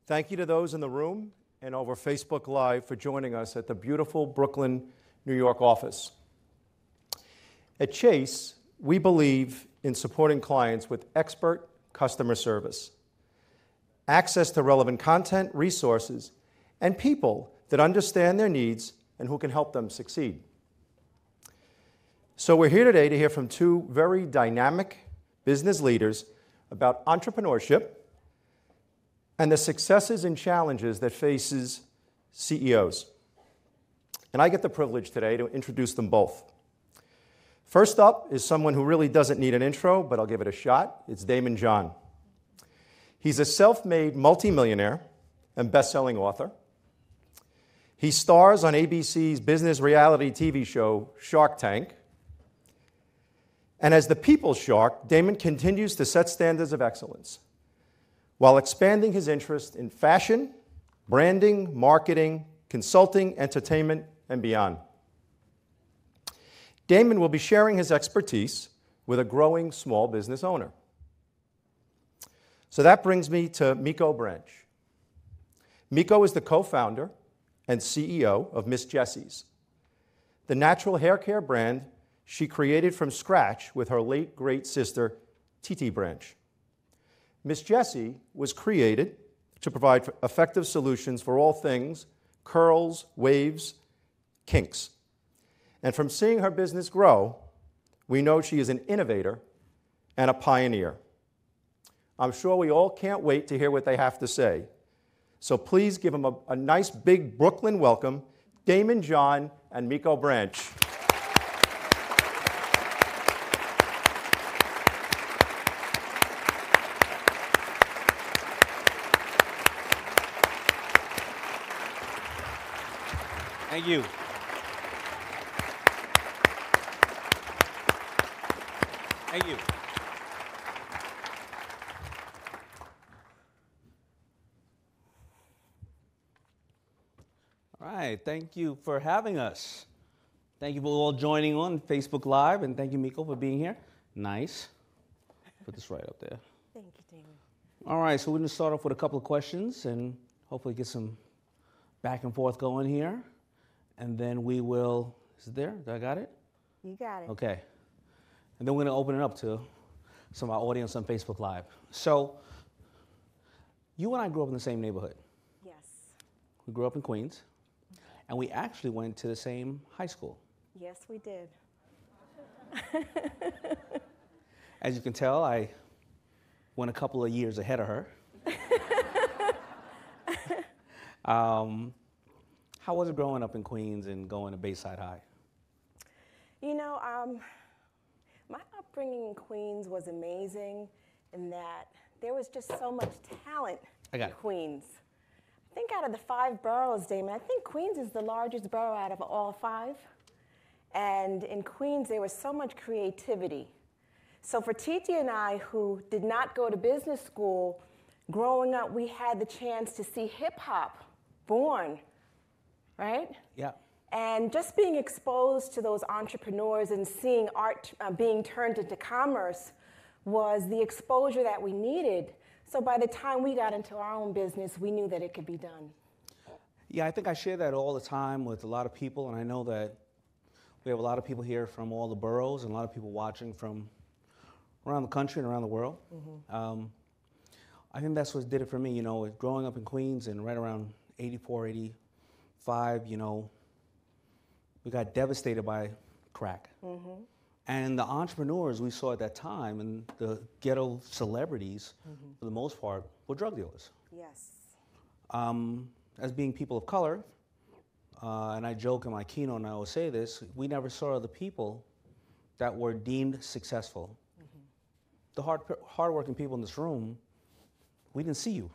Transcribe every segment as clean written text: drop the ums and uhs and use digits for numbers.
Thank you to those in the room and over Facebook Live for joining us at the beautiful Brooklyn, New York office. At Chase, we believe in supporting clients with expert customer service, access to relevant content, resources, and people that understand their needs and who can help them succeed. So we're here today to hear from two very dynamic business leaders about entrepreneurship and the successes and challenges that faces CEOs. And I get the privilege today to introduce them both. First up is someone who really doesn't need an intro, but I'll give it a shot. It's Daymond John. He's a self-made multimillionaire and best-selling author. He stars on ABC's business reality TV show, Shark Tank. And as the people's shark, Daymond continues to set standards of excellence while expanding his interest in fashion, branding, marketing, consulting, entertainment, and beyond. Daymond will be sharing his expertise with a growing small business owner. So that brings me to Miko Branch. Miko is the co-founder and CEO of Miss Jessie's, the natural hair care brand she created from scratch with her late great sister, Titi Branch. Miss Jessie was created to provide effective solutions for all things curls, waves, kinks. And from seeing her business grow, we know she is an innovator and a pioneer. I'm sure we all can't wait to hear what they have to say. So please give them a nice big Brooklyn welcome, Daymond John and Miko Branch. Thank you. Thank you. All right, thank you for having us. Thank you for all joining on Facebook Live, and thank you, Miko, for being here. Nice. Put this right up there. Thank you, Daymond. All right, so we're going to start off with a couple of questions and hopefully get some back and forth going here. And then we will, is it there? I got it? You got it. Okay. And then we're going to open it up to some of our audience on Facebook Live. So, you and I grew up in the same neighborhood. Yes. We grew up in Queens, and we actually went to the same high school. Yes, we did. As you can tell, I went a couple of years ahead of her. How was it growing up in Queens and going to Bayside High? You know, my upbringing in Queens was amazing in that there was just so much talent in Queens. I think out of the 5 boroughs, Daymond, I think Queens is the largest borough out of all 5. And in Queens, there was so much creativity. So for Titi and I, who did not go to business school, growing up, we had the chance to see hip-hop born, right? Yeah. And just being exposed to those entrepreneurs and seeing art being turned into commerce was the exposure that we needed. So by the time we got into our own business, we knew that it could be done. Yeah, I think I share that all the time with a lot of people, and I know that we have a lot of people here from all the boroughs and a lot of people watching from around the country and around the world. Mm-hmm. I think that's what did it for me, you know, growing up in Queens and right around 84, 85, you know, we got devastated by crack. Mm-hmm. And the entrepreneurs we saw at that time and the ghetto celebrities, mm-hmm. for the most part, were drug dealers. Yes. As being people of color, and I joke in my keynote and I always say this, we never saw the people that were deemed successful. Mm-hmm. The hardworking people in this room, we didn't see you.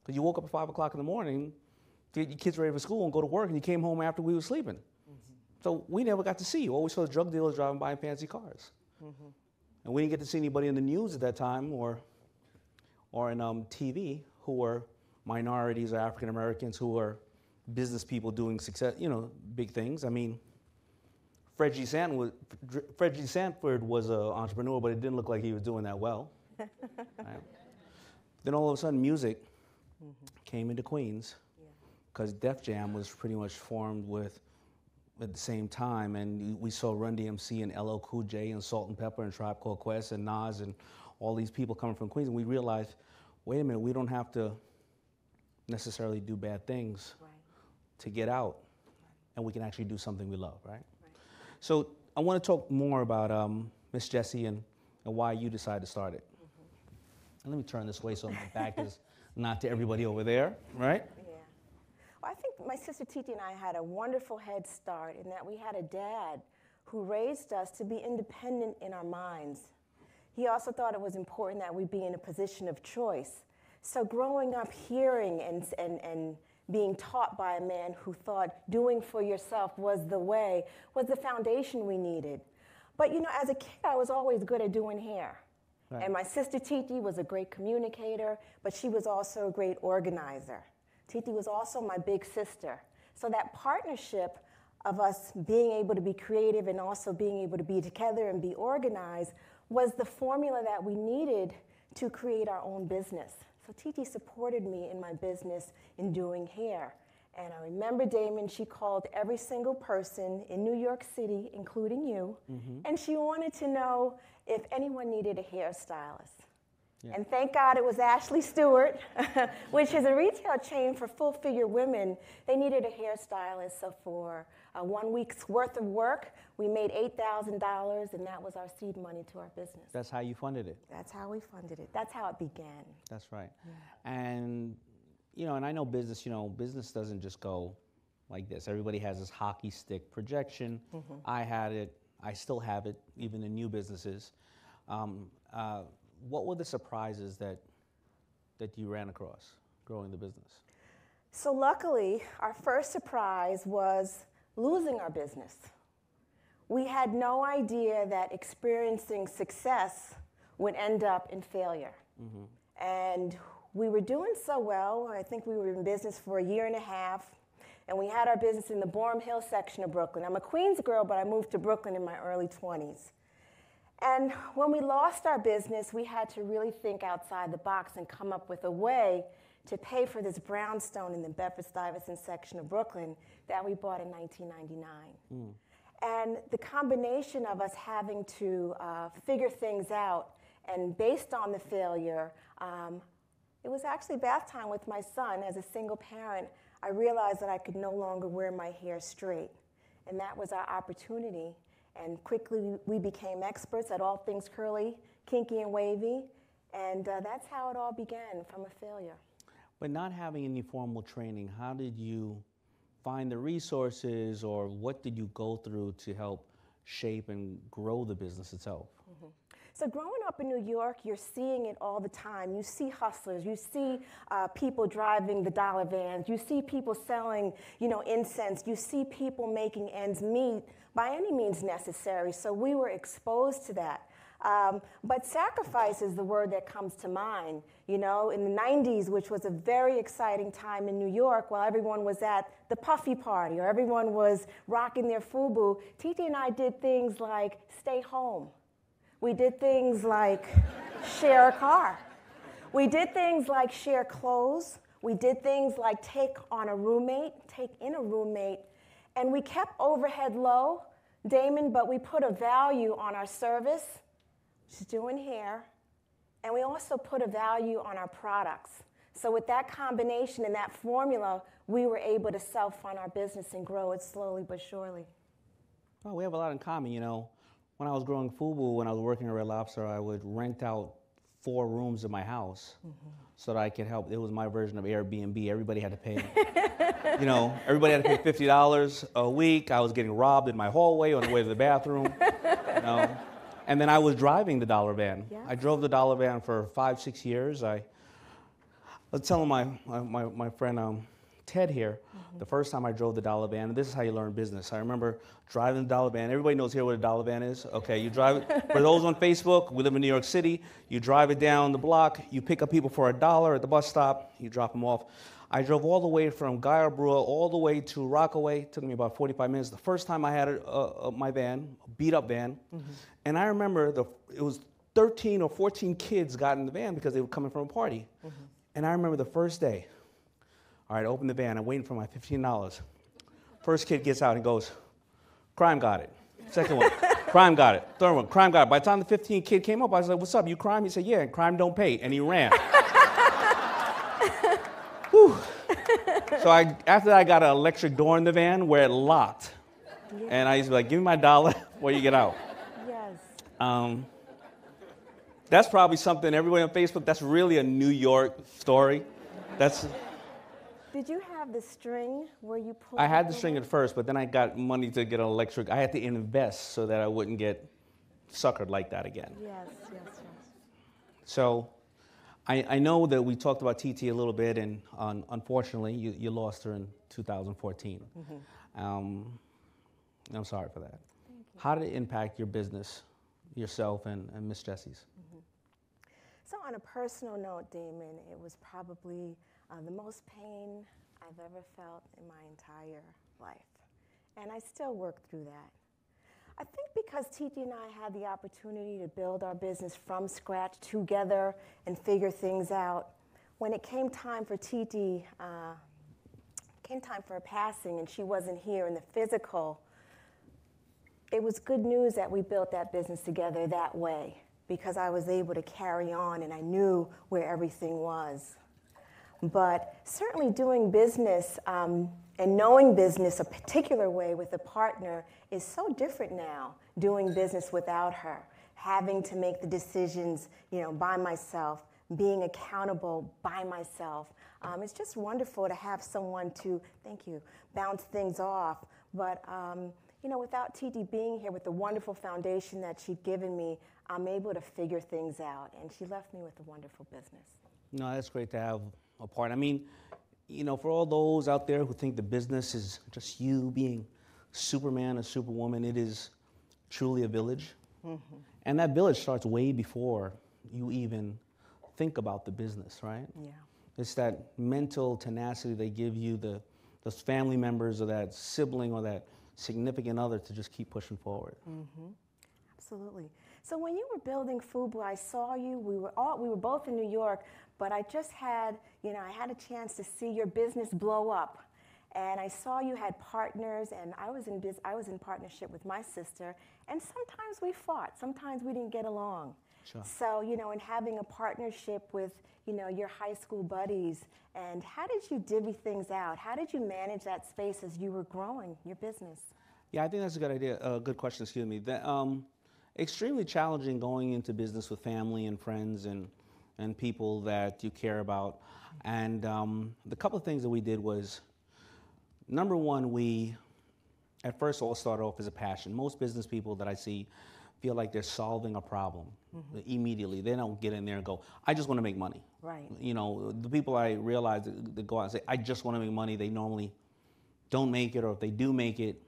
Because you woke up at 5 o'clock in the morning, get your kids ready for school and go to work, and you came home after we were sleeping. Mm-hmm. So we never got to see you. All we saw was drug dealers driving by in fancy cars. Mm-hmm. And we didn't get to see anybody in the news at that time or in TV who were minorities or African Americans who were business people doing success, you know, big things. I mean, Fred G. Sanford was an entrepreneur, but it didn't look like he was doing that well. Right? Then all of a sudden, music came into Queens because Def Jam was pretty much formed at the same time, and we saw Run DMC and LL Cool J and Salt and Pepper and Tribe Called Quest and Nas and all these people coming from Queens, and we realized, wait a minute, we don't have to necessarily do bad things to get out, and we can actually do something we love, right? So I want to talk more about Miss Jessie and why you decided to start it. And let me turn this way so my back is not to everybody over there, right? Yeah. Well, I think my sister Titi and I had a wonderful head start in that we had a dad who raised us to be independent in our minds. He also thought it was important that we be in a position of choice. So growing up hearing and being taught by a man who thought doing for yourself was the way, was the foundation we needed. But you know, as a kid, I was always good at doing hair. And my sister Titi was a great communicator, but she was also a great organizer. Titi was also my big sister. So that partnership of us being able to be creative and also being able to be together and be organized was the formula that we needed to create our own business. So Titi supported me in my business in doing hair. And I remember, Daymond, she called every single person in New York City, including you, and she wanted to know if anyone needed a hairstylist. Yeah. And thank God it was Ashley Stewart, which is a retail chain for full-figure women. They needed a hairstylist, so for 1 week's worth of work, we made $8,000, and that was our seed money to our business. That's how you funded it? That's how we funded it. That's how it began. That's right. Yeah. And, you know, and I know business, you know, business doesn't just go like this. Everybody has this hockey stick projection. I had it. I still have it, even in new businesses. What were the surprises that you ran across growing the business? So luckily, our first surprise was losing our business. We had no idea that experiencing success would end up in failure. And we were doing so well. I think we were in business for 1.5 years. And we had our business in the Boerum Hill section of Brooklyn. I'm a Queens girl, but I moved to Brooklyn in my early 20s. And when we lost our business, we had to really think outside the box and come up with a way to pay for this brownstone in the Bedford-Stuyvesant section of Brooklyn that we bought in 1999. And the combination of us having to figure things out, and based on the failure, it was actually bath time with my son. As a single parent, I realized that I could no longer wear my hair straight. And that was our opportunity. And quickly we became experts at all things curly, kinky, and wavy. And that's how it all began, from a failure. But not having any formal training, how did you find the resources, or what did you go through to help shape and grow the business itself? So growing up in New York, you're seeing it all the time. You see hustlers, you see people driving the dollar vans, you see people selling, you know, incense, you see people making ends meet by any means necessary. So we were exposed to that. But sacrifice is the word that comes to mind. You know, in the 90s, which was a very exciting time in New York, while everyone was at the puffy party or everyone was rocking their FUBU, Titi and I did things like stay home. We did things like share a car. We did things like share clothes. We did things like take in a roommate. And we kept overhead low, Daymond, but we put a value on our service, which is doing hair, and we also put a value on our products. So with that combination and that formula, we were able to self-fund our business and grow it slowly but surely. Well, we have a lot in common, you know. When I was growing FUBU, when I was working at Red Lobster, I would rent out 4 rooms in my house so that I could help. It was my version of Airbnb. Everybody had to pay, you know, everybody had to pay $50 a week. I was getting robbed in my hallway on the way to the bathroom, you know. And then I was driving the dollar van. Yeah. I drove the dollar van for 5-6 years. I was telling my friend Ted here, the first time I drove the dollar van, and this is how you learn business. I remember driving the dollar van. Everybody knows here what a dollar van is. Okay, you drive it. For those on Facebook, we live in New York City. You drive it down the block. You pick up people for $1 at the bus stop. You drop them off. I drove all the way from Guy Brewer all the way to Rockaway. It took me about 45 minutes. The first time I had my van, a beat-up van, and I remember it was 13 or 14 kids got in the van because they were coming from a party. And I remember the first day, all right, I opened the van, I'm waiting for my $15. First kid gets out and goes, crime got it. Second one, crime got it. Third one, crime got it. By the time the 15th kid came up, I was like, what's up, you crime? He said, yeah, and crime don't pay. And he ran. Whew. So after that, I got an electric door in the van where it locked. Yeah. And I used to be like, give me my $1 before you get out. Yes. That's probably something, everybody on Facebook, that's really a New York story. Did you have the string where you pulled? I had the string at first, but then I got money to get an electric. I had to invest so that I wouldn't get suckered like that again. Yes, yes, yes. So I know that we talked about TT a little bit, and unfortunately, you lost her in 2014. Mm-hmm. I'm sorry for that. Thank you. How did it impact your business, yourself, and Miss Jessie's? Mm-hmm. So on a personal note, Daymond, it was probably the most pain I've ever felt in my entire life. And I still work through that. I think because TT and I had the opportunity to build our business from scratch together and figure things out, when it came time for TT, came time for her passing and she wasn't here in the physical, it was good news that we built that business together that way, because I was able to carry on and I knew where everything was. But certainly doing business and knowing business a particular way with a partner is so different now, doing business without her, having to make the decisions, by myself, being accountable by myself. It's just wonderful to have someone to, thank you, bounce things off. But, without TT being here with the wonderful foundation that she'd given me, I'm able to figure things out. And she left me with a wonderful business. No, that's great to have a part. I mean, for all those out there who think the business is just you being Superman or Superwoman, it is truly a village. Mm-hmm. And that village starts way before you even think about the business, right? Yeah. It's that mental tenacity they give you, those family members or that sibling or that significant other to just keep pushing forward. Mm-hmm. Absolutely. So when you were building FUBU, I saw you. We were both in New York, but I just had, I had a chance to see your business blow up, and I saw you had partners, and I was in partnership with my sister, and sometimes we fought, sometimes we didn't get along. Sure. So in having a partnership with your high school buddies, and how did you divvy things out? How did you manage that space as you were growing your business? Yeah, I think that's a good idea. Good question. Excuse me. Extremely challenging going into business with family and friends and people that you care about. And the couple of things that we did was, number one, we at first all started off as a passion. Most business people that I see feel like they're solving a problem immediately. They don't get in there and go, I just want to make money. Right. The people I realize that go out and say, I just want to make money, they normally don't make it, or if they do make it,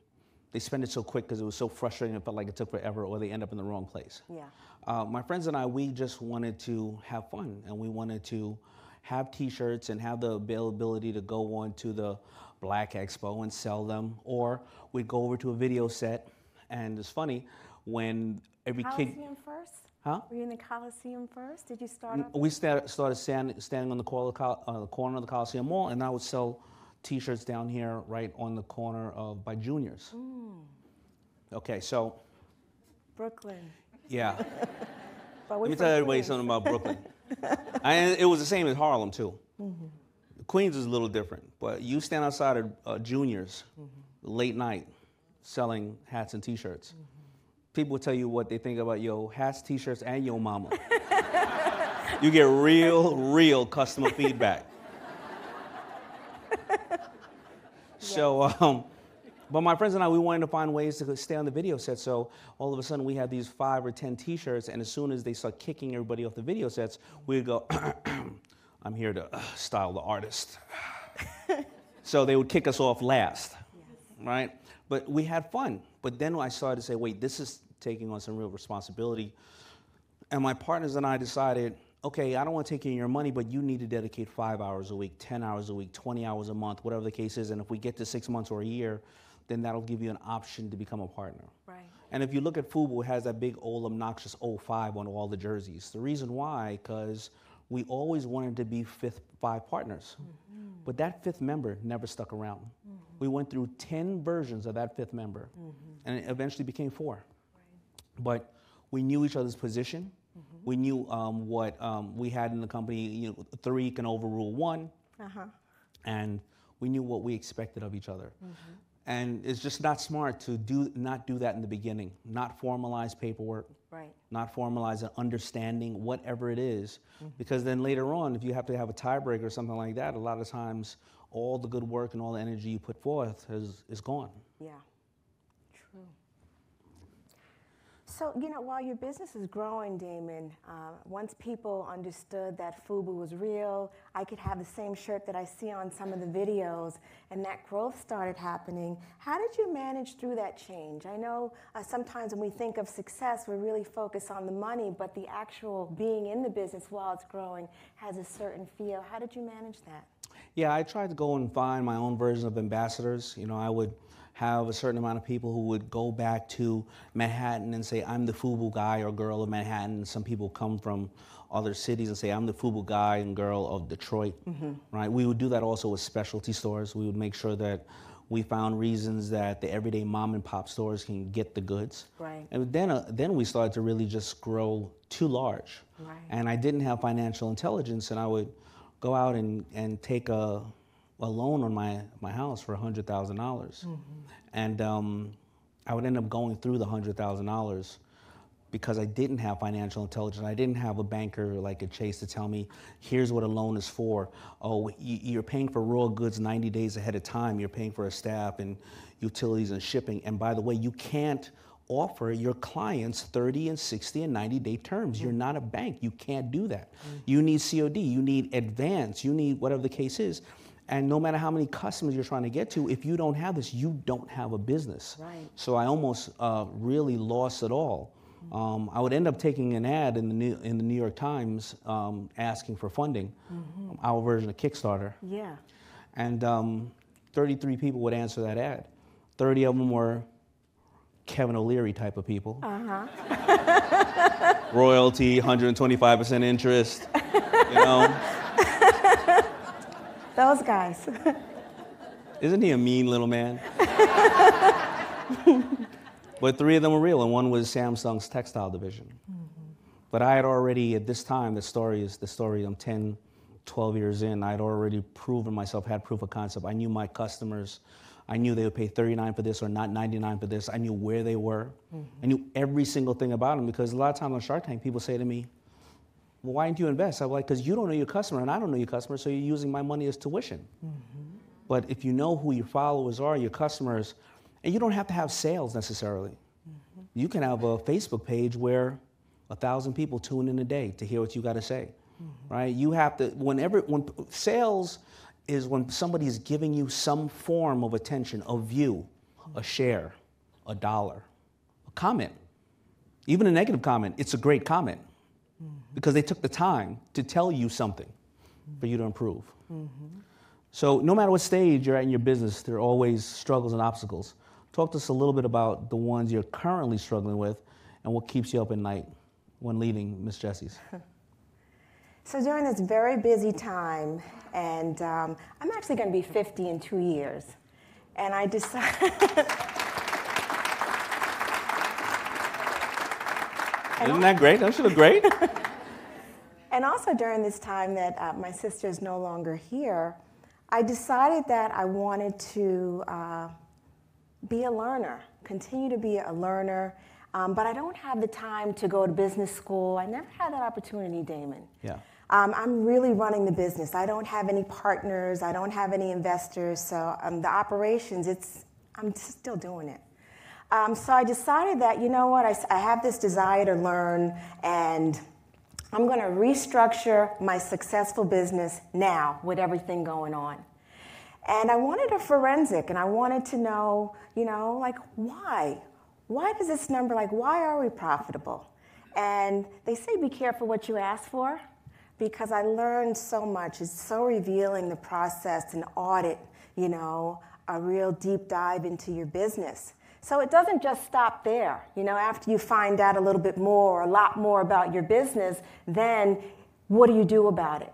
they spend it so quick because it was so frustrating, it felt like it took forever, or they end up in the wrong place. Yeah. My friends and I, we just wanted to have fun, and we wanted to have T-shirts and have the availability to go on to the Black Expo and sell them, or we'd go over to a video set, and it's funny, when every kid... Coliseum first? Huh? Were you in the Coliseum first? Did you start off? We started standing on the corner of the Coliseum Mall, and I would sell T-shirts down here right on the corner by Junior's. Okay, so... Brooklyn. Yeah. But Let me tell everybody something about Brooklyn. It was the same as Harlem, too. Mm-hmm. Queens is a little different, but you stand outside of Junior's late night selling hats and T-shirts. People will tell you what they think about your hats, T-shirts, and your mama. You get real customer feedback. So, but my friends and I, we wanted to find ways to stay on the video set. So all of a sudden we had these 5 or 10 T-shirts, and as soon as they start kicking everybody off the video sets, we'd go, I'm here to style the artist. So they would kick us off last, right? But we had fun. But then I started to say, wait, this is taking on some real responsibility. And my partners and I decided, okay, I don't want to take your money, but you need to dedicate 5 hours a week, 10 hours a week, 20 hours a month, whatever the case is. And if we get to 6 months or a year, then that'll give you an option to become a partner. Right. And if you look at FUBU, it has that big old obnoxious 05 on all the jerseys. The reason why, because we always wanted to be five partners. But that fifth member never stuck around. We went through 10 versions of that fifth member, and it eventually became 4. Right. But we knew each other's position. We knew what we had in the company. 3 can overrule 1, and we knew what we expected of each other. And it's just not smart to not do that in the beginning, not formalize paperwork, not formalize an understanding, whatever it is, because then later on, if you have to have a tiebreaker or something like that, a lot of times all the good work and all the energy you put forth is gone. Yeah, true. So, while your business is growing, Daymond, once people understood that FUBU was real, I could have the same shirt that I see on some of the videos, and that growth started happening. How did you manage through that change? I know sometimes when we think of success, we really focus on the money, but the actual being in the business while it's growing has a certain feel. How did you manage that? Yeah, I tried to go and find my own version of ambassadors. I would have a certain amount of people who would go back to Manhattan and say, I'm the FUBU guy or girl of Manhattan. Some people come from other cities and say, I'm the FUBU guy and girl of Detroit, right? We would do that also with specialty stores. We would make sure that we found reasons that the everyday mom and pop stores can get the goods. Right. And then we started to really just grow too large. Right. And I didn't have financial intelligence, and I would go out and take a loan on my house for $100,000. And I would end up going through the $100,000 because I didn't have financial intelligence. I didn't have a banker like a Chase to tell me, here's what a loan is for. Oh, you're paying for raw goods 90 days ahead of time. You're paying for a staff and utilities and shipping. And by the way, you can't offer your clients 30 and 60 and 90-day terms. You're not a bank. You can't do that. You need COD. You need advance. You need whatever the case is. And no matter how many customers you're trying to get to, if you don't have this, you don't have a business. Right. So I almost really lost it all. I would end up taking an ad in the New York Times asking for funding, our version of Kickstarter. Yeah. And 33 people would answer that ad. 30 of them were Kevin O'Leary type of people. Royalty, 125% interest, Those guys. Isn't he a mean little man? But 3 of them were real, and one was Samsung's textile division. But I had already, at this time, the story, I'm 10, 12 years in, I had already proven myself, had proof of concept. I knew my customers. I knew they would pay $39 for this or not $99 for this. I knew where they were. I knew every single thing about them, because a lot of times on Shark Tank, people say to me, well, why didn't you invest? I'm like, because you don't know your customer and I don't know your customer, so you're using my money as tuition. But if you know who your followers are, your customers, and you don't have to have sales necessarily. You can have a Facebook page where 1,000 people tune in a day to hear what you got to say, right? You have to, when sales is when somebody is giving you some form of attention, a view, a share, $1, a comment, even a negative comment. It's a great comment because they took the time to tell you something for you to improve. So no matter what stage you're at in your business, there are always struggles and obstacles. Talk to us a little bit about the ones you're currently struggling with and what keeps you up at night when leading Miss Jessie's. So during this very busy time, and I'm actually going to be 50 in 2 years, and I decided... Isn't that great? Don't you look great? And also during this time that my sister is no longer here, I decided that I wanted to be a learner, continue to be a learner, but I don't have the time to go to business school. I never had that opportunity, Daymond. Yeah. I'm really running the business. I don't have any partners. I don't have any investors. So the operations, I'm still doing it. So I decided that, you know what, I have this desire to learn, and I'm going to restructure my successful business now with everything going on. And I wanted a forensic, and I wanted to know, like, why? Why does this number, why are we profitable? And they say be careful what you ask for, because I learned so much. It's so revealing, the process, an audit, a real deep dive into your business. So it doesn't just stop there. After you find out a little bit more, a lot more about your business, then what do you do about it?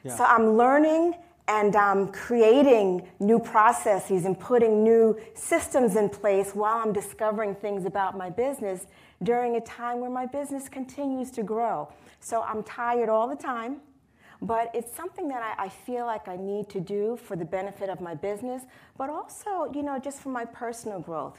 Yeah. So I'm learning and I'm creating new processes and putting new systems in place while I'm discovering things about my business during a time where my business continues to grow. So I'm tired all the time, but it's something that I feel like I need to do for the benefit of my business, but also, just for my personal growth,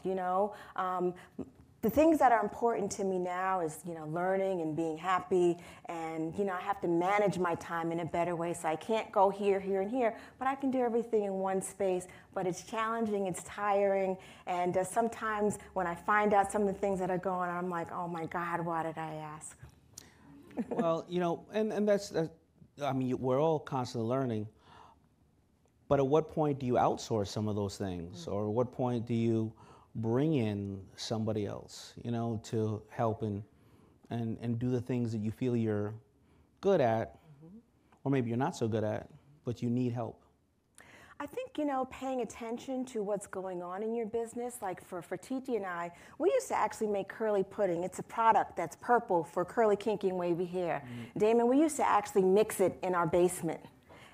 The things that are important to me now is, learning and being happy, and, I have to manage my time in a better way, so I can't go here, here, and here, but I can do everything in one space, but it's challenging, it's tiring, and sometimes when I find out some of the things that are going on, I'm like, oh my God, why did I ask? Well, and that's, we're all constantly learning, but at what point do you outsource some of those things, or at what point do you bring in somebody else, to help and do the things that you feel you're good at, or maybe you're not so good at, but you need help? I think, paying attention to what's going on in your business, like for Titi and I, we used to actually make curly pudding. It's a product that's purple for curly, kinky, and wavy hair. Daymond, we used to actually mix it in our basement.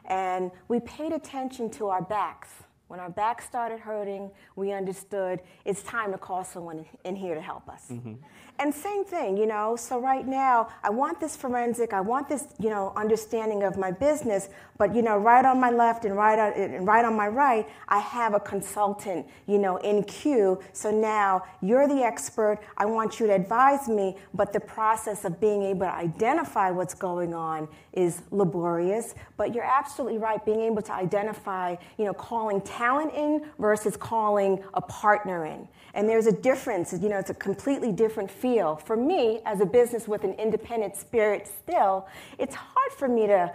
And we paid attention to our backs. When our back started hurting, we understood it's time to call someone in here to help us. And same thing, so right now, I want this forensic, I want this, understanding of my business, but, right on my left and right on my right, I have a consultant, in queue. So now you're the expert, I want you to advise me, but the process of being able to identify what's going on is laborious. But you're absolutely right, being able to identify, calling talent in versus calling a partner in. And there's a difference, it's a completely different feel. For me, as a business with an independent spirit still, it's hard for me to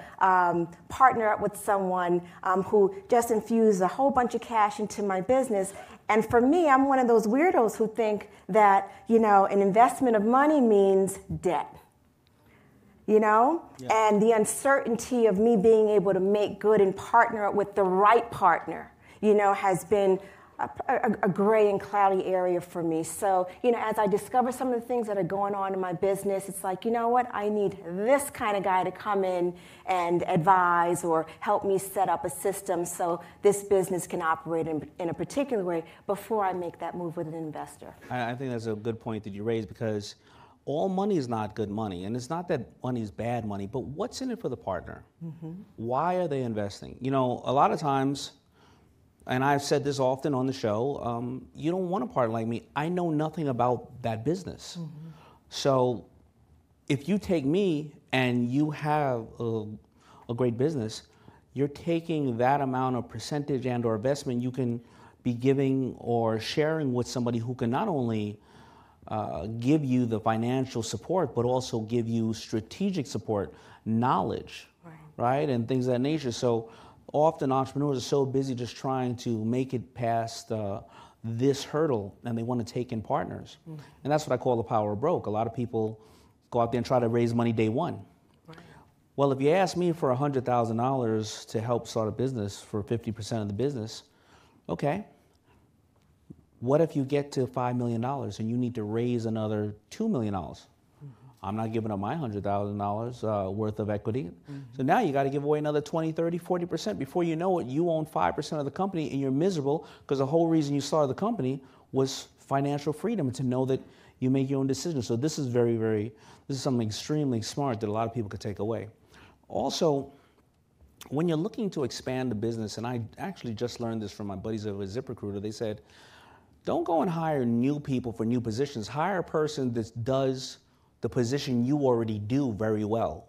partner up with someone who just infused a whole bunch of cash into my business. And for me, I'm one of those weirdos who think that, an investment of money means debt. Yeah. And the uncertainty of me being able to make good and partner up with the right partner, has been a gray and cloudy area for me. So, as I discover some of the things that are going on in my business, it's like, what? I need this kind of guy to come in and advise or help me set up a system so this business can operate in a particular way before I make that move with an investor. I think that's a good point that you raised, because all money is not good money. And it's not that money is bad money, but what's in it for the partner? Why are they investing? A lot of times, and I've said this often on the show, you don't want a partner like me. I know nothing about that business. So if you take me and you have a great business, you're taking that amount of percentage and or investment you can be giving or sharing with somebody who can not only give you the financial support, but also give you strategic support, knowledge, right? And things of that nature. So often entrepreneurs are so busy just trying to make it past this hurdle, and they want to take in partners. And that's what I call the power of broke. A lot of people go out there and try to raise money day one. Well, if you ask me for $100,000 to help start a business for 50% of the business, okay. What if you get to $5 million and you need to raise another $2 million? I'm not giving up my $100,000 worth of equity. So now you got to give away another 20, 30, 40%. Before you know it, you own 5% of the company and you're miserable because the whole reason you started the company was financial freedom and to know that you make your own decisions. So this is this is something extremely smart that a lot of people could take away. Also, when you're looking to expand the business, and I actually just learned this from my buddies over at ZipRecruiter, they said, don't go and hire new people for new positions. Hire a person that does the position you already do very well.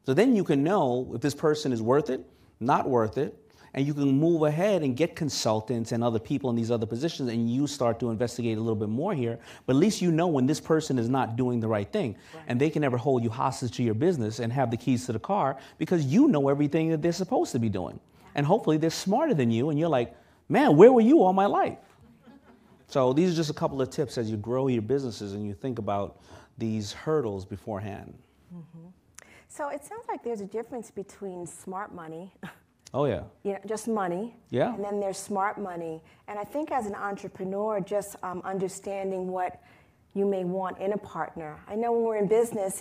So then you can know if this person is worth it, not worth it, and you can move ahead and get consultants and other people in these other positions, and you start to investigate a little bit more here. But at least you know when this person is not doing the right thing, and they can never hold you hostage to your business and have the keys to the car because you know everything that they're supposed to be doing. And hopefully they're smarter than you, and you're like, man, where were you all my life? So these are just a couple of tips as you grow your businesses and you think about these hurdles beforehand. So it sounds like there's a difference between smart money. Oh, yeah. Just money. Yeah. And then there's smart money. And I think as an entrepreneur, just understanding what you may want in a partner. I know when we're in business,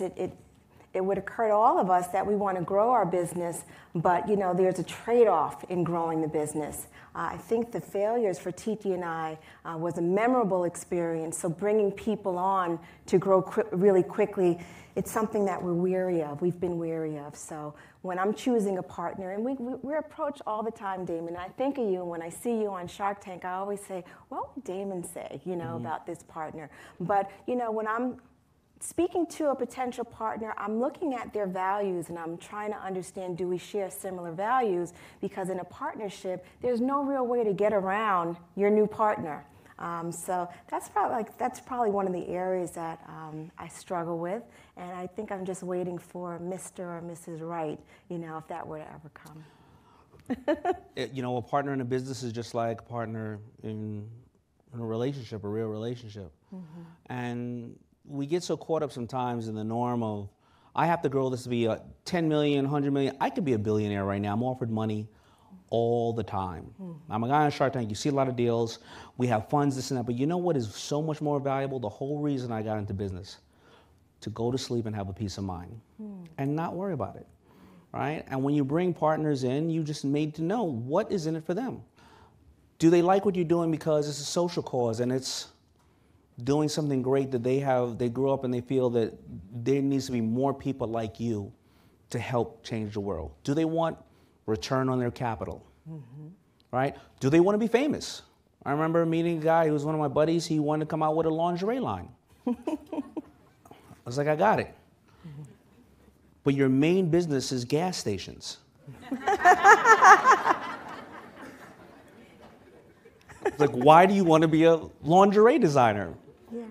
it would occur to all of us that we want to grow our business, but there's a trade-off in growing the business. I think the failures for Titi and I was a memorable experience. So bringing people on to grow really quickly, it's something that we're weary of. We've been weary of. So when I'm choosing a partner, and we're approached all the time, Daymond. I think of you, and when I see you on Shark Tank, I always say, what would Daymond say, about this partner? But when I'm speaking to a potential partner, I'm looking at their values and I'm trying to understand, do we share similar values? Because in a partnership, there's no real way to get around your new partner. So that's probably one of the areas that I struggle with, and I think I'm just waiting for Mr. or Mrs. Right, if that were to ever come. A partner in a business is just like a partner in a relationship, a real relationship. Mm-hmm. And we get so caught up sometimes in the norm of, I have to grow this to be a 10 million, 100 million. I could be a billionaire right now. I'm offered money all the time. I'm a guy on Shark Tank. You see a lot of deals. We have funds, this and that. But you know what is so much more valuable? The whole reason I got into business, to go to sleep and have a peace of mind and not worry about it, right? And when you bring partners in, you just made to know what is in it for them. Do they like what you're doing because it's a social cause and it's doing something great that they grew up and they feel that there needs to be more people like you to help change the world? Do they want return on their capital, right? Do they want to be famous? I remember meeting a guy who was one of my buddies. He wanted to come out with a lingerie line. I was like, I got it. But your main business is gas stations. It's like, why do you want to be a lingerie designer? Yeah.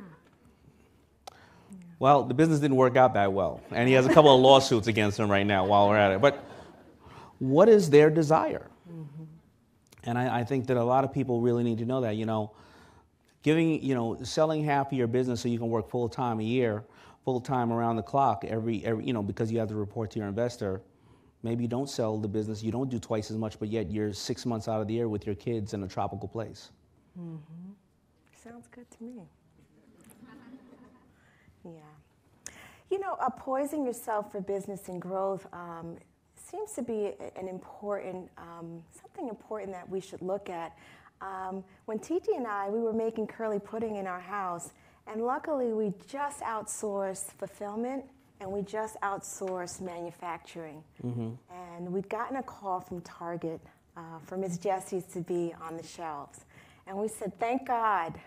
Well, the business didn't work out that well. And he has a couple of lawsuits against him right now while we're at it. But what is their desire? Mm-hmm. And I think that a lot of people really need to know that, selling half of your business so you can work full-time a year, full-time around the clock every because you have to report to your investor. Maybe you don't sell the business, you don't do twice as much, but yet you're 6 months out of the year with your kids in a tropical place. Mm-hmm. Sounds good to me. Yeah. Poising yourself for business and growth seems to be an important, something important that we should look at. When Titi and we were making curly pudding in our house, and luckily we just outsourced fulfillment and we just outsourced manufacturing. Mm-hmm. And we'd gotten a call from Target for Ms. Jessie to be on the shelves. And we said, thank God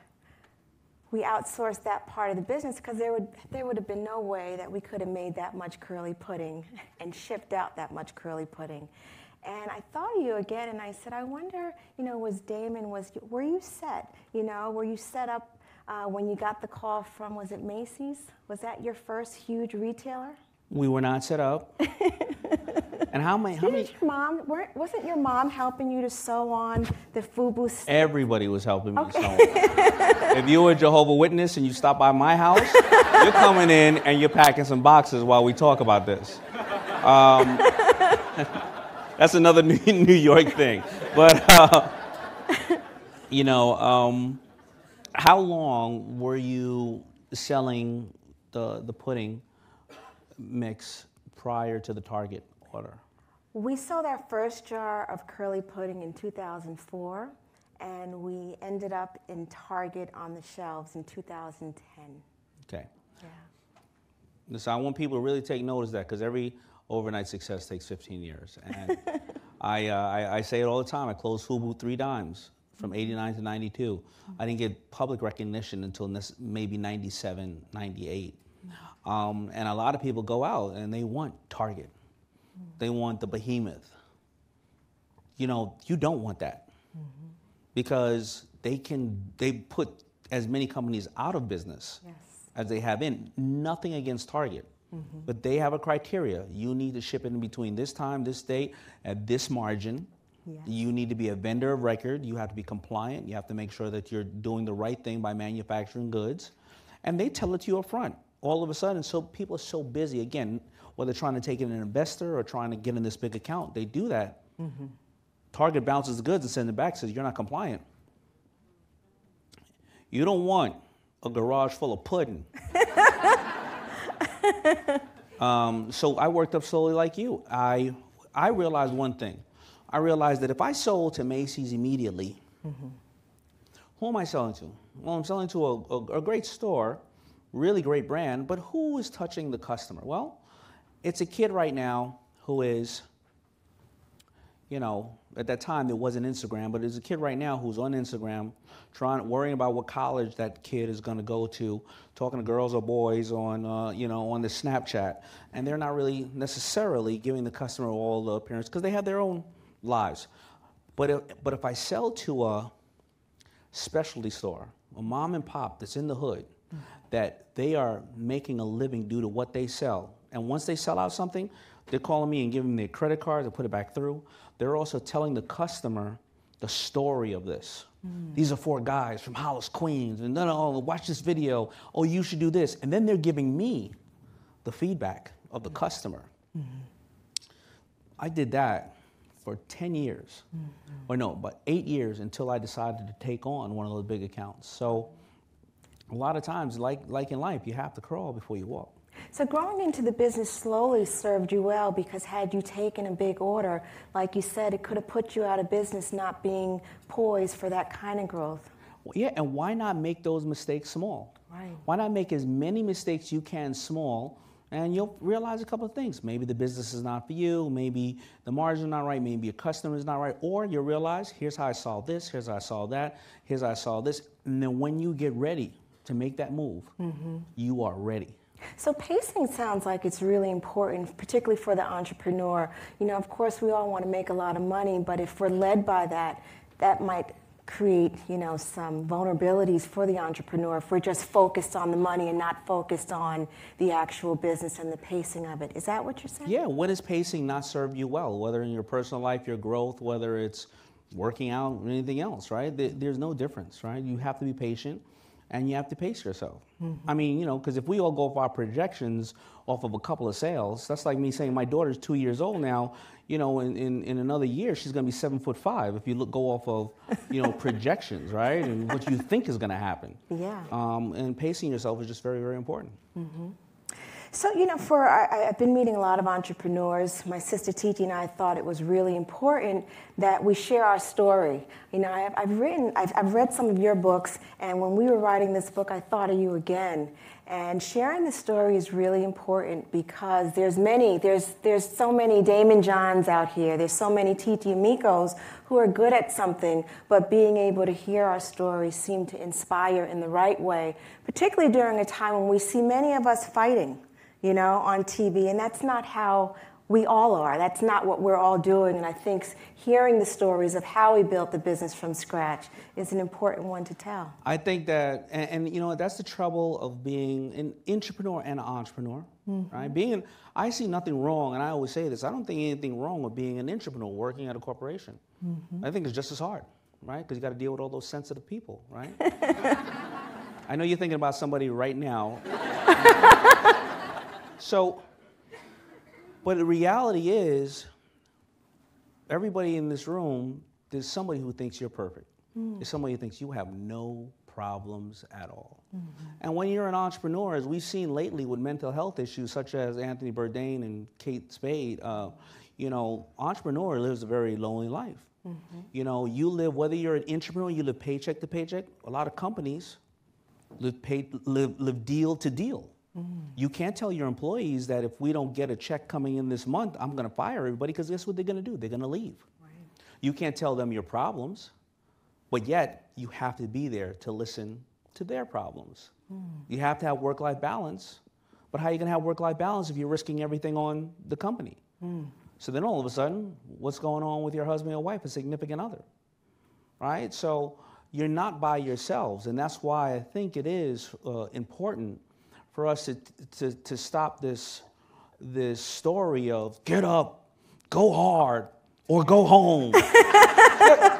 we outsourced that part of the business, because there would have been no way that we could have made that much curly pudding and shipped out that much curly pudding. And I thought of you again, and I said, I wonder, were you set? Were you set up when you got the call from, was it Macy's? Was that your first huge retailer? We were not set up. And how many? Wasn't your mom helping you to sew on the FUBU? Everybody was helping me to sew on. If you were a Jehovah's Witness and you stop by my house, you're coming in and you're packing some boxes while we talk about this. That's another New York thing. But, how long were you selling the pudding mix prior to the Target order? We sold our first jar of curly pudding in 2004, and we ended up in Target on the shelves in 2010. Okay. Yeah. So I want people to really take notice of that, because every overnight success takes 15 years. And I say it all the time. I closed FUBU 3 times from 89 to 92. I didn't get public recognition until maybe 97, 98. And a lot of people go out and they want Target. They want the behemoth. You don't want that. Mm-hmm. Because they put as many companies out of business as they have in. Nothing against Target. Mm-hmm. But they have a criteria. You need to ship it in between this time, this date, at this margin. Yes. You need to be a vendor of record. You have to be compliant. You have to make sure that you're doing the right thing by manufacturing goods. And they tell it to you up front. All of a sudden, so people are so busy. Again, whether trying to take in an investor or trying to get in this big account, they do that. Mm-hmm. Target bounces the goods and sends it back, says you're not compliant. You don't want a garage full of pudding So I worked up slowly like you. I realized one thing. I realized that if I sold to Macy's immediately, who am I selling to? Well, I'm selling to a great store, really great brand, but who is touching the customer? Well, it's a kid right now who is, at that time there wasn't Instagram, but there's a kid right now who's on Instagram worrying about what college that kid is going to go to, talking to girls or boys on, on the Snapchat. And they're not really necessarily giving the customer all the appearance because they have their own lives. But if I sell to a specialty store, a mom and pop that's in the hood, that they are making a living due to what they sell. And once they sell out something, they're calling me and giving me their credit card to put it back through. They're also telling the customer the story of this. These are 4 guys from Hollis, Queens, and watch this video. Oh, you should do this. And then they're giving me the feedback of the customer. I did that for 10 years. Or no, but 8 years until I decided to take on one of those big accounts. So a lot of times, like in life, you have to crawl before you walk. So growing into the business slowly served you well, because had you taken a big order, like you said, it could have put you out of business, not being poised for that kind of growth. Well, yeah, and why not make those mistakes small? Right. Why not make as many mistakes you can small, and you'll realize a couple of things. Maybe the business is not for you, maybe the margin is not right, maybe your customer is not right, or you'll realize, here's how I solved this, here's how I solved that, here's how I solved this. And then when you get ready to make that move, you are ready. So pacing sounds like it's really important, particularly for the entrepreneur. Of course, we all want to make a lot of money, but if we're led by that, that might create, some vulnerabilities for the entrepreneur if we're just focused on the money and not focused on the actual business and the pacing of it. Is that what you're saying? Yeah, when has pacing not served you well, whether in your personal life, your growth, whether it's working out or anything else, right? There's no difference, right? You have to be patient. And you have to pace yourself. I mean, because if we all go off our projections off of a couple of sales, that's like me saying my daughter's 2 years old now. In another year, she's going to be 7'5". If you go off of, projections, right? And what you think is going to happen. Yeah. And pacing yourself is just very, very important. So, I've been meeting a lot of entrepreneurs. My sister Titi and I thought it was really important that we share our story. I've read some of your books, and when we were writing this book, I thought of you again. And sharing the story is really important because there's so many Daymond Johns out here. There's so many Titi and Mikos who are good at something, but being able to hear our stories seem to inspire in the right way, particularly during a time when we see many of us fighting, on TV, and that's not how we all are. That's not what we're all doing, and I think hearing the stories of how we built the business from scratch is an important one to tell. I think that, and that's the trouble of being an entrepreneur and an entrepreneur, right? I see nothing wrong, and I always say this, I don't think anything wrong with being an entrepreneur working at a corporation. I think it's just as hard, right? Because you got to deal with all those sensitive people, right? I know you're thinking about somebody right now. But the reality is, everybody in this room, there's somebody who thinks you're perfect. There's somebody who thinks you have no problems at all. And when you're an entrepreneur, as we've seen lately with mental health issues such as Anthony Bourdain and Kate Spade, entrepreneur lives a very lonely life. You live, whether you're an entrepreneur, you live paycheck to paycheck. A lot of companies live deal to deal. You can't tell your employees that if we don't get a check coming in this month, I'm going to fire everybody, because guess what they're going to do? They're going to leave. Right. You can't tell them your problems, but yet you have to be there to listen to their problems. You have to have work-life balance, but how are you going to have work-life balance if you're risking everything on the company? So then all of a sudden, what's going on with your husband or wife, a significant other, right? So you're not by yourselves, and that's why I think it is important for us to stop this story of get up, go hard, or go home.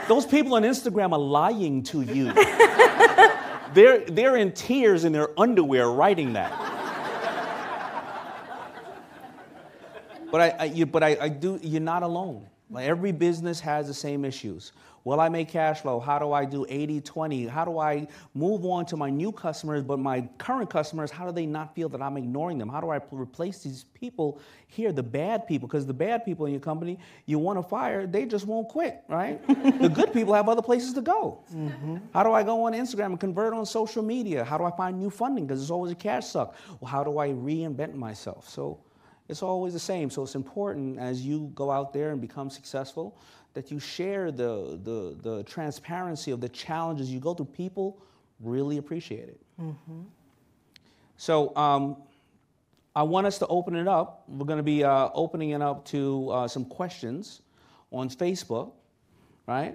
Those people on Instagram are lying to you. They're in tears in their underwear writing that. But I do. You're not alone. Like every business has the same issues. Will I make cash flow? How do I do 80-20? How do I move on to my new customers, but my current customers, how do they not feel that I'm ignoring them? How do I replace these people here, the bad people? Because the bad people in your company, you want to fire, they just won't quit, right? The good people have other places to go. How do I go on Instagram and convert on social media? How do I find new funding? Because there's always a cash suck. Well, how do I reinvent myself? So it's always the same. So it's important as you go out there and become successful that you share the transparency of the challenges you go through. People really appreciate it. So I want us to open it up. We're going to be opening it up to some questions on Facebook, right?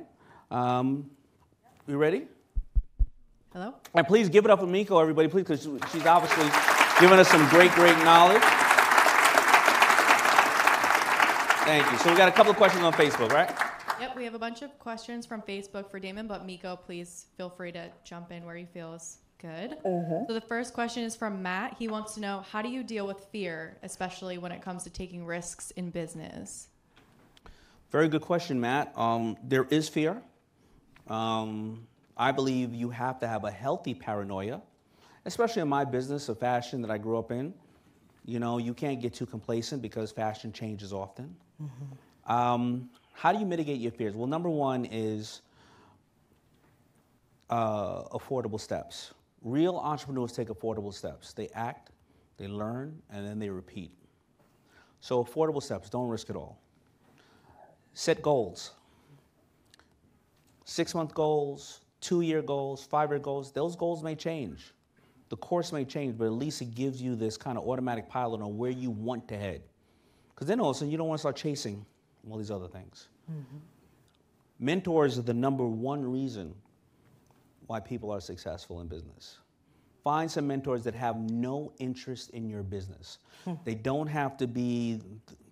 You ready? Hello? And please give it up for Miko, everybody, please, because she's obviously giving us some great, great knowledge. Thank you. So we got a couple of questions on Facebook, right? Yep, we have a bunch of questions from Facebook for Daymond, but Miko, please feel free to jump in where you feel is good. So the first question is from Matt. He wants to know, how do you deal with fear, especially when it comes to taking risks in business? Very good question, Matt. There is fear. I believe you have to have a healthy paranoia, especially in my business of fashion that I grew up in. You know, you can't get too complacent because fashion changes often. How do you mitigate your fears? Well, number one is affordable steps. Real entrepreneurs take affordable steps. They act, they learn, and then they repeat. So affordable steps, don't risk it all. Set goals. 6-month goals, 2-year goals, 5-year goals. Those goals may change. The course may change, but at least it gives you this kind of automatic pilot on where you want to head. Because then all of a sudden you don't want to start chasing all these other things. Mentors are the number one reason why people are successful in business. Find some mentors that have no interest in your business. They don't have to be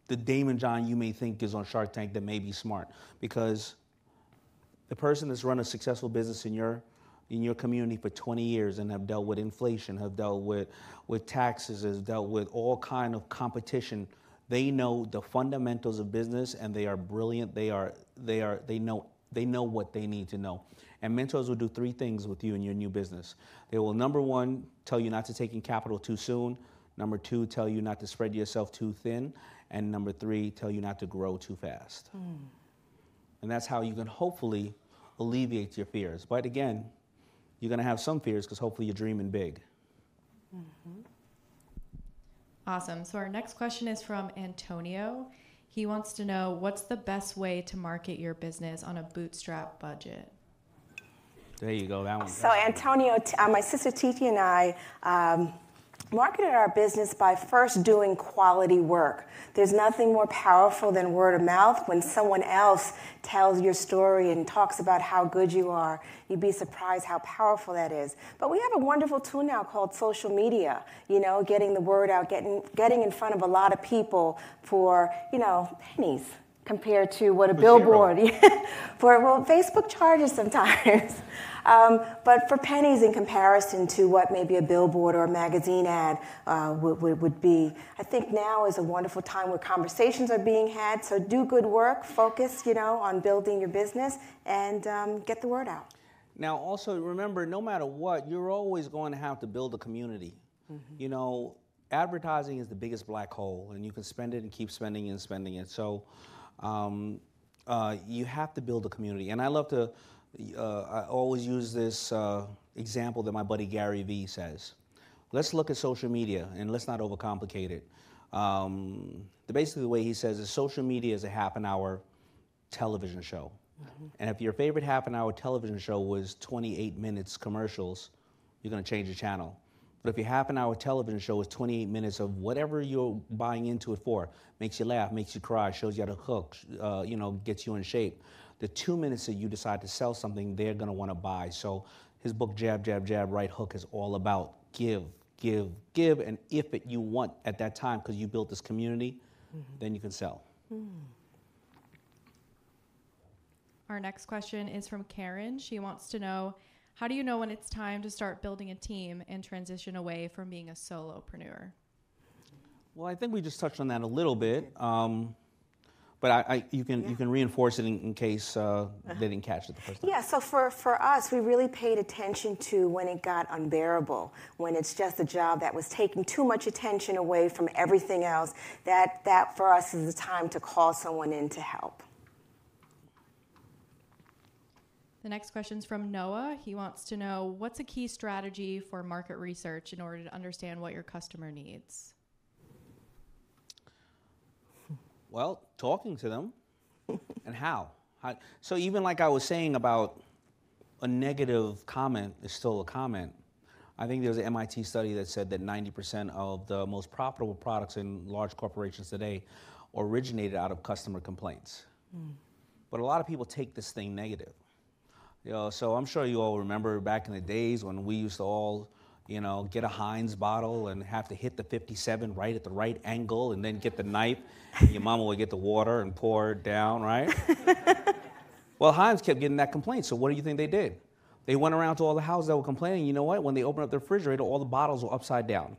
the Daymond John you may think is on Shark Tank that may be smart, because the person that's run a successful business in your community for 20 years and have dealt with inflation, have dealt with taxes, has dealt with all kind of competition. They know the fundamentals of business, and they are brilliant. They know what they need to know. And mentors will do 3 things with you in your new business. They will, number one, tell you not to take in capital too soon. Number 2, tell you not to spread yourself too thin. And number 3, tell you not to grow too fast. And that's how you can hopefully alleviate your fears. But again, you're going to have some fears because hopefully you're dreaming big. Awesome. So our next question is from Antonio. He wants to know, what's the best way to market your business on a bootstrap budget? There you go. That one. So Antonio, my sister Titi and I marketed our business by first doing quality work. There's nothing more powerful than word of mouth. When someone else tells your story and talks about how good you are, you'd be surprised how powerful that is. But we have a wonderful tool now called social media, you know, getting the word out, getting in front of a lot of people for, you know, pennies compared to what a billboard, well, Facebook charges sometimes. But for pennies in comparison to what maybe a billboard or a magazine ad would be. I think now is a wonderful time where conversations are being had. So do good work, focus, you know, on building your business, and get the word out. Now, also remember, no matter what, you're always going to have to build a community. You know, advertising is the biggest black hole, and you can spend it and keep spending and spending it. So you have to build a community. And I love to, I always use this example that my buddy Gary Vee says. Let's look at social media, and let's not overcomplicate it. Basically, the way he says is social media is a half-an-hour television show. And if your favorite half-an-hour television show was 28 minutes commercials, you're going to change the channel. But if your half-an-hour television show is 28 minutes of whatever you're buying into it for, makes you laugh, makes you cry, shows you how to cook, you know, gets you in shape, the 2 minutes that you decide to sell something, they're going to want to buy. So his book, Jab, Jab, Jab, Right Hook, is all about give, give, give. And if you want at that time, because you built this community, then you can sell. Our next question is from Karen. She wants to know, how do you know when it's time to start building a team and transition away from being a solopreneur? Well, I think we just touched on that a little bit. But But you can reinforce it in case they didn't catch it the first time. Yeah, so for us, we really paid attention to when it got unbearable, when it's just a job that was taking too much attention away from everything else. That for us is the time to call someone in to help. The next question's from Noah. He wants to know, what's a key strategy for market research in order to understand what your customer needs? Well, talking to them. And how? So even like I was saying about a negative comment is still a comment. I think there's an MIT study that said that 90% of the most profitable products in large corporations today originated out of customer complaints. But a lot of people take this thing negative. So I'm sure you all remember back in the days when we used to all, get a Heinz bottle and have to hit the 57 right at the right angle and then get the knife. And your mama would get the water and pour it down, right? Well, Heinz kept getting that complaint. So what do you think they did? They went around to all the houses that were complaining. You know what? When they opened up the refrigerator, all the bottles were upside down.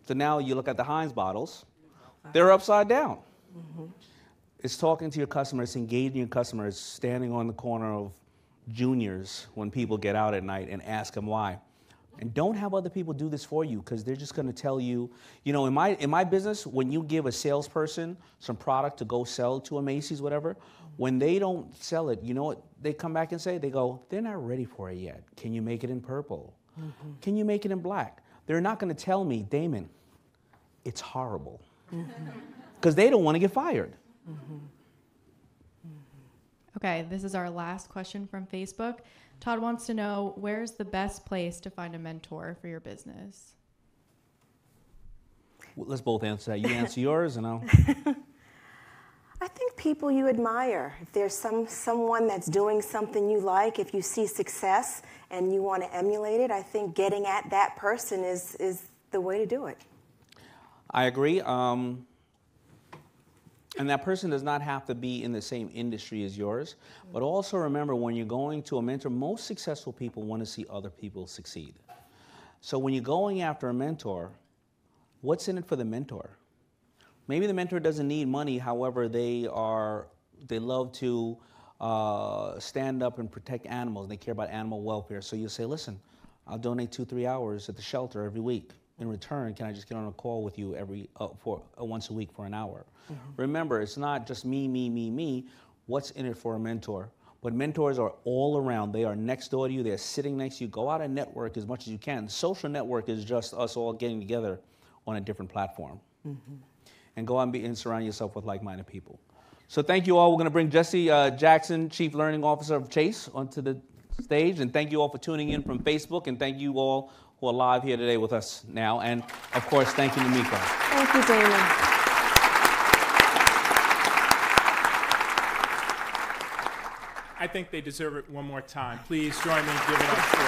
So now you look at the Heinz bottles, they're upside down. It's talking to your customers, engaging your customers, standing on the corner of Juniors when people get out at night and ask them why. And don't have other people do this for you, because they're just going to tell you, in my business, when you give a salesperson some product to go sell to a Macy's, whatever, when they don't sell it, you know what they come back and say? They go, they're not ready for it yet. Can you make it in purple? Can you make it in black? They're not going to tell me, Daymond, it's horrible. Because they don't want to get fired. Okay, this is our last question from Facebook. Todd wants to know, where's the best place to find a mentor for your business? Well, let's both answer that. You answer yours, and I'll... I think people you admire. If there's someone that's doing something you like, if you see success and you want to emulate it, I think getting at that person is the way to do it. I agree. And that person does not have to be in the same industry as yours. But also remember, when you're going to a mentor, most successful people want to see other people succeed. So when you're going after a mentor, what's in it for the mentor? Maybe the mentor doesn't need money. However, they love to stand up and protect animals. They care about animal welfare. So you say, listen, I'll donate 2-3 hours at the shelter every week. In return, can I just get on a call with you once a week for an hour? Remember, it's not just me. What's in it for a mentor? But mentors are all around. They are next door to you. They're sitting next to you. Go out and network as much as you can. Social network is just us all getting together on a different platform. And go out and surround yourself with like-minded people. So thank you all. We're going to bring Jessie Jackson, Chief Learning Officer of Chase, onto the stage. And thank you all for tuning in from Facebook. And thank you all who are live here today with us now. And, of course, thank you to Miko. Thank you, Daymond. I think they deserve it one more time. Please join me in giving it up for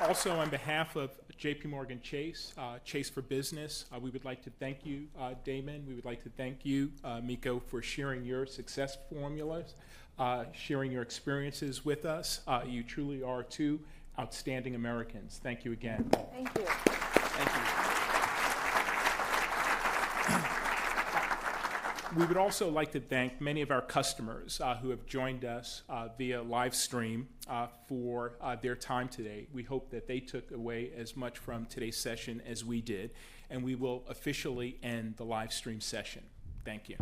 Also, on behalf of JPMorgan Chase, Chase for Business, we would like to thank you, Daymond. We would like to thank you, Miko, for sharing your success formulas, sharing your experiences with us. You truly are two outstanding Americans. Thank you again. Thank you. Thank you. We would also like to thank many of our customers who have joined us via Livestream for their time today. We hope that they took away as much from today's session as we did, and we will officially end the Livestream session. Thank you.